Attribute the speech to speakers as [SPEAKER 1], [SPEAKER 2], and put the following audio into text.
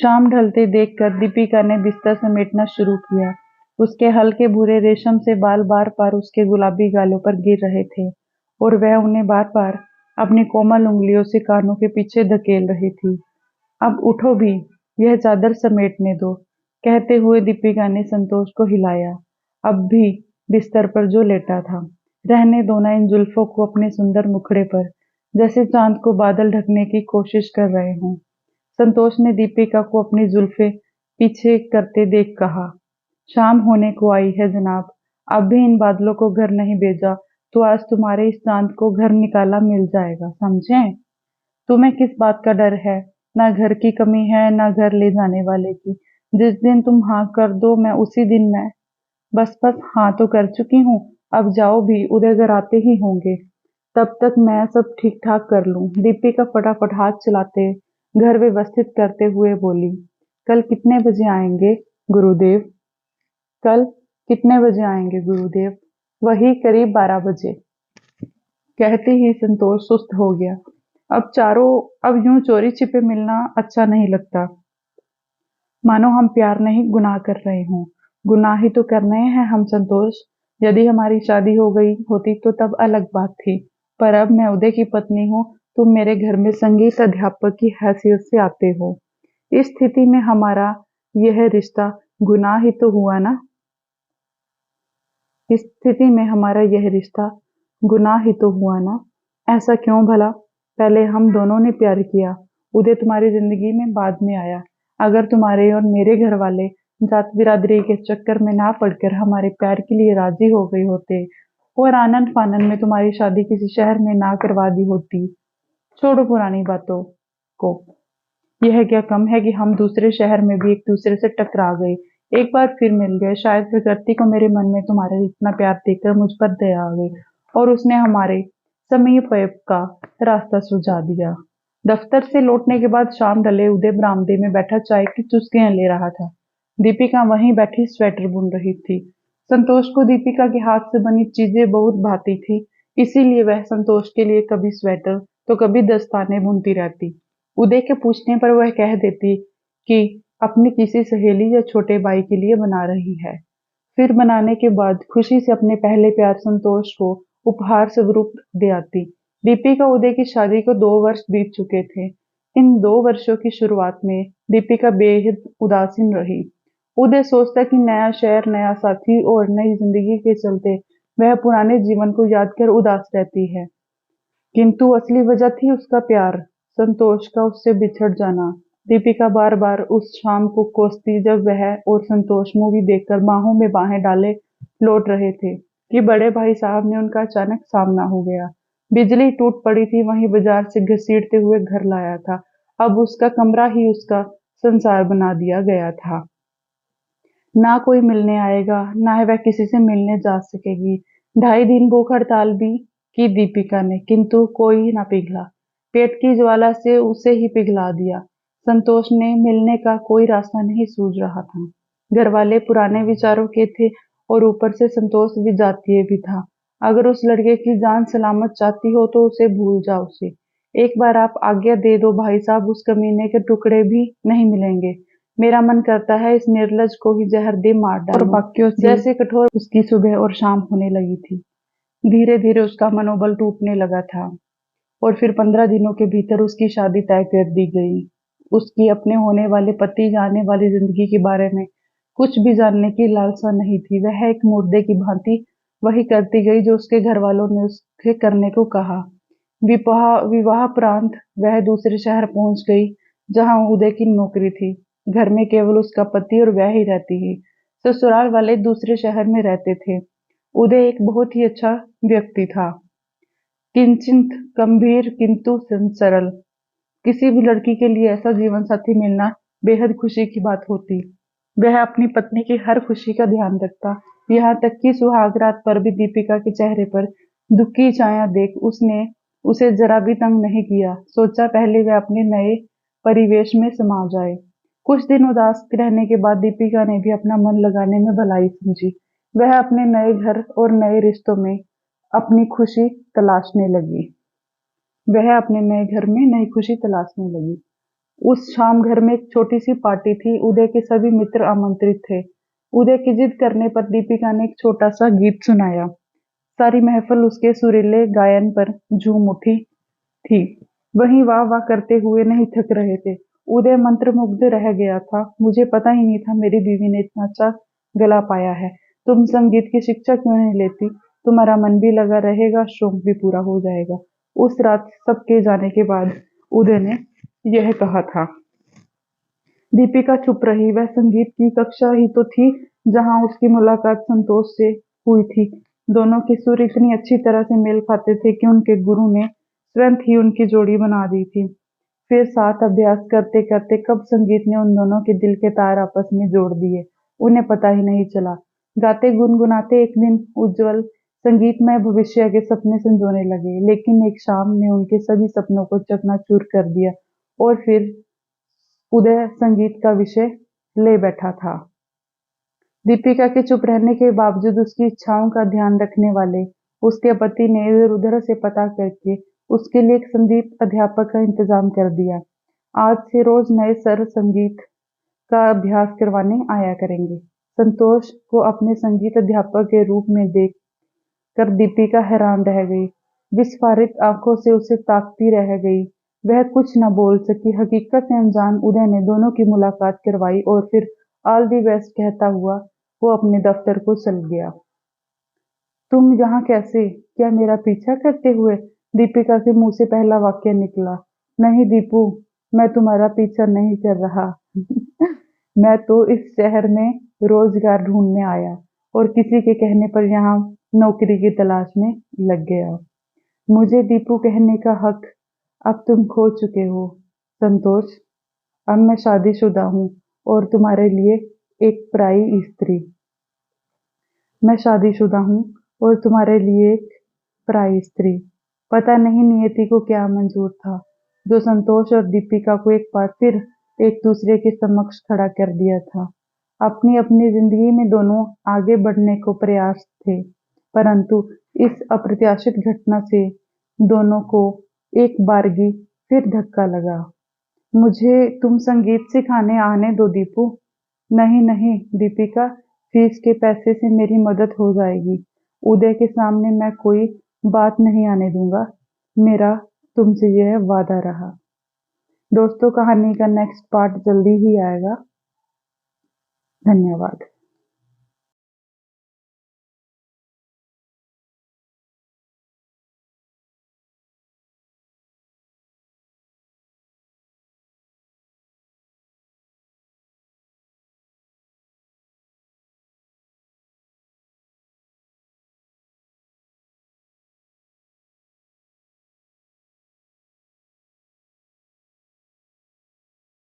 [SPEAKER 1] शाम ढलते देखकर दीपिका ने बिस्तर समेटना शुरू किया। उसके हल्के भूरे रेशम से बाल बार बार उसके गुलाबी गालों पर गिर रहे थे और वह उन्हें बार बार अपनी कोमल उंगलियों से कानों के पीछे धकेल रही थी। अब उठो भी, यह चादर समेटने दो, कहते हुए दीपिका ने संतोष को हिलाया, अब भी बिस्तर पर जो लेटा था। रहने दो ना इन जुल्फों को अपने सुंदर मुखड़े पर, जैसे चांद को बादल ढकने की कोशिश कर रहे हों। संतोष ने दीपिका को अपनी जुल्फें पीछे करते देख कहा, शाम होने को आई है जनाब, अब भी इन बादलों को घर नहीं भेजा तो आज तुम्हारे इस चांद को घर निकाला मिल जाएगा, समझे? तुम्हें किस बात का डर है? ना घर की कमी है ना घर ले जाने वाले की। जिस दिन तुम हाँ कर दो मैं उसी दिन मैं बस बस हाँ तो कर चुकी हूँ, अब जाओ भी, उदय घर आते ही होंगे, तब तक मैं सब ठीक ठाक कर लूं। दीपिका फटाफट हाथ चलाते घर व्यवस्थित करते हुए बोली, कल कितने बजे आएंगे गुरुदेव? कल कितने बजे आएंगे गुरुदेव? वही करीब 12 बजे। कहते ही संतोष सुस्त हो गया। अब यूं चोरी छिपे मिलना अच्छा नहीं लगता, मानो हम प्यार नहीं गुनाह कर रहे हों। गुनाह ही तो कर रहे हैं हम संतोष। यदि हमारी शादी हो गई होती तो तब अलग बात थी, पर अब मैं उदय की पत्नी हूँ, तुम मेरे घर में संगीत अध्यापक की हैसियत से आते हो। इस स्थिति में हमारा यह रिश्ता गुनाह ही तो हुआ ना? इस स्थिति में हमारा यह रिश्ता गुनाह ही तो हुआ ना? ऐसा क्यों भला? पहले हम दोनों ने प्यार किया, उदय तुम्हारी जिंदगी में बाद में आया। अगर तुम्हारे और मेरे घर वाले जात बिरादरी के चक्कर में ना पड़कर हमारे प्यार के लिए राजी हो गए होते और आनंद फानन में तुम्हारी शादी किसी शहर में ना करवा दी होती। छोड़ो पुरानी बातों को। यह क्या कम है कि हम दूसरे शहर में भी एक दूसरे से टकरा गए, एक बार फिर मिल गए। शायद प्रकृति को मेरे मन में तुम्हारे इतना प्यार देखकर मुझ पर दया आ गई और उसने हमारे समीप का रास्ता सुझा दिया। दफ्तर से लौटने के बाद शाम ढले उदय बरामदे में बैठा चाय की चुस्कियां ले रहा था। दीपिका वहीं बैठी स्वेटर बुन रही थी। संतोष को दीपिका के हाथ से बनी चीजें बहुत भाती थी, इसीलिए वह संतोष के लिए कभी स्वेटर तो कभी दस्ताने बुनती रहती। उदय के पूछने पर वह कह देती कि अपनी किसी सहेली या छोटे भाई के लिए बना रही है। फिर बनाने के बाद खुशी से अपने पहले प्यार संतोष को उपहार स्वरूप दे आती। दीपिका उदय की शादी को 2 वर्ष बीत चुके थे। इन 2 वर्षों की शुरुआत में दीपिका बेहद उदासीन रही। उदय सोचता कि नया शहर, नया साथी और नई जिंदगी के चलते वह पुराने जीवन को याद कर उदास रहती है, किंतु असली वजह थी उसका प्यार, संतोष का उससे बिछड़ जाना। दीपिका बार बार उस शाम को कोसती जब वह और संतोष मूवी देखकर बाहों में बाहें डाले लौट रहे थे कि बड़े भाई साहब ने उनका अचानक सामना हो गया। बिजली टूट पड़ी थी, वहीं बाजार से घसीटते हुए घर लाया था। अब उसका कमरा ही उसका संसार बना दिया गया था। ना कोई मिलने आएगा, ना वह किसी से मिलने जा सकेगी। 2.5 दिन भूख हड़ताल भी की दीपिका ने, किंतु कोई ना पिघला। पेट की ज्वाला से उसे ही पिघला दिया। संतोष ने मिलने का कोई रास्ता नहीं सूझ रहा था। घर वाले पुराने विचारों के थे और ऊपर से संतोष विजातीय भी था। अगर उस लड़के की जान सलामत चाहती हो तो उसे भूल जाओ उसे। एक बार आप आज्ञा दे दो भाई साहब, उस कमीने के टुकड़े भी नहीं मिलेंगे। मेरा मन करता है इस निर्लज को ही जहर दे मार डालूं। और वाक्यों से जैसे कठोर उसकी सुबह और शाम होने लगी थी। धीरे धीरे उसका मनोबल टूटने लगा था और फिर 15 दिनों के भीतर उसकी शादी तय कर दी गई। उसकी अपने होने वाले पति जाने वाली जिंदगी के बारे में कुछ भी जानने की लालसा नहीं थी। वह एक मुर्दे की भांति वही करती गई जो उसके घर वालों ने उसके करने को कहा। विवाह प्रांत वह दूसरे शहर पहुंच गई जहां उदय की नौकरी थी। घर में केवल उसका पति और वह ही रहती है। ससुराल वाले दूसरे शहर में रहते थे। उदय एक बहुत ही अच्छा व्यक्ति था, किंचित गंभीर किंतु सरल। किसी भी लड़की के लिए ऐसा जीवन साथी मिलना बेहद खुशी की बात होती। वह अपनी पत्नी की हर खुशी का ध्यान रखता, यहाँ तक कि सुहागरात पर भी दीपिका के चेहरे पर दुख की छाया देख उसने उसे जरा भी तंग नहीं किया। सोचा पहले वह अपने नए परिवेश में समा जाए। कुछ दिन उदास रहने के बाद दीपिका ने भी अपना मन लगाने में भलाई समझी। वह अपने नए घर और नए रिश्तों में अपनी खुशी तलाशने लगी। उस शाम घर में एक छोटी सी पार्टी थी। उदय के सभी मित्र आमंत्रित थे। उदय की जिद करने पर दीपिका ने एक छोटा सा गीत सुनाया। सारी महफिल उसके सुरीले गायन पर झूम उठी थी। वहीं वाह वाह करते हुए नहीं थक रहे थे। उदय मंत्रमुग्ध रह गया था। मुझे पता ही नहीं था मेरी बीवी ने इतना अच्छा गला पाया है। तुम संगीत की शिक्षा क्यों नहीं लेती? तुम्हारा मन भी लगा रहेगा, शौक भी पूरा हो जाएगा। उस रात सबके जाने के बाद उदय ने यह कहा था। दीपिका चुप रही। वह संगीत की कक्षा ही तो थी जहां उसकी मुलाकात संतोष से हुई थी। दोनों के सुर इतनी अच्छी तरह से मेल खाते थे कि उनके गुरु ने स्वयं ही उनकी जोड़ी बना दी थी। फिर साथ अभ्यास करते करते कब संगीत ने उन दोनों के दिल के तार आपस में जोड़ दिए, उन्हें पता ही नहीं चला। गाते गुनगुनाते एक दिन उज्जवल संगीतमय भविष्य के सपने संजोने लगे। लेकिन एक शाम ने उनके सभी सपनों को चकनाचूर कर दिया और फिर उदय संगीत का विषय ले बैठा था। दीपिका के चुप रहने के बावजूद उसकी इच्छाओं का ध्यान रखने वाले उसके पति ने इधर-उधर से पता करके उसके लिए एक संगीत अध्यापक का इंतजाम कर दिया। आज से रोज नए सर संगीत का अभ्यास करवाने आया करेंगे। संतोष को अपने संगीत अध्यापक के रूप में देख कर दीपिका हैरान रह गई। विस्फारित आंखों से उसे ताकती रह गई। वह कुछ न बोल सकी। हकीकत से अनजान उदय ने दोनों की मुलाकात करवाई और फिर ऑल दी बेस्ट कहता हुआ वो अपने दफ्तर को चल गया। तुम यहाँ कैसे? क्या मेरा पीछा करते हुए? दीपिका के मुंह से पहला वाक्य निकला। नहीं दीपू, मैं तुम्हारा पीछा नहीं कर रहा। मैं तो इस शहर में रोजगार ढूंढने आया और किसी के कहने पर यहाँ नौकरी की तलाश में लग गया। मुझे दीपू कहने का हक अब तुम खो चुके हो संतोष। अब मैं शादीशुदा हूँ और तुम्हारे लिए एक पराई स्त्री। मैं शादीशुदा हूँ और तुम्हारे लिए एक पराई स्त्री। पता नहीं नियति को क्या मंजूर था जो संतोष और दीपिका को एक बार फिर एक दूसरे के समक्ष खड़ा कर दिया था। अपनी अपनी जिंदगी में दोनों आगे बढ़ने को प्रयास थे, परंतु इस अप्रत्याशित घटना से दोनों को एक बारगी फिर धक्का लगा। मुझे तुम संगीत सिखाने आने दो दीपू। नहीं नहीं दीपिका, फीस के पैसे से मेरी मदद हो जाएगी। उदय के सामने मैं कोई बात नहीं आने दूंगा। मेरा तुमसे यह वादा रहा। दोस्तों, कहानी का नेक्स्ट पार्ट जल्दी ही आएगा। धन्यवाद।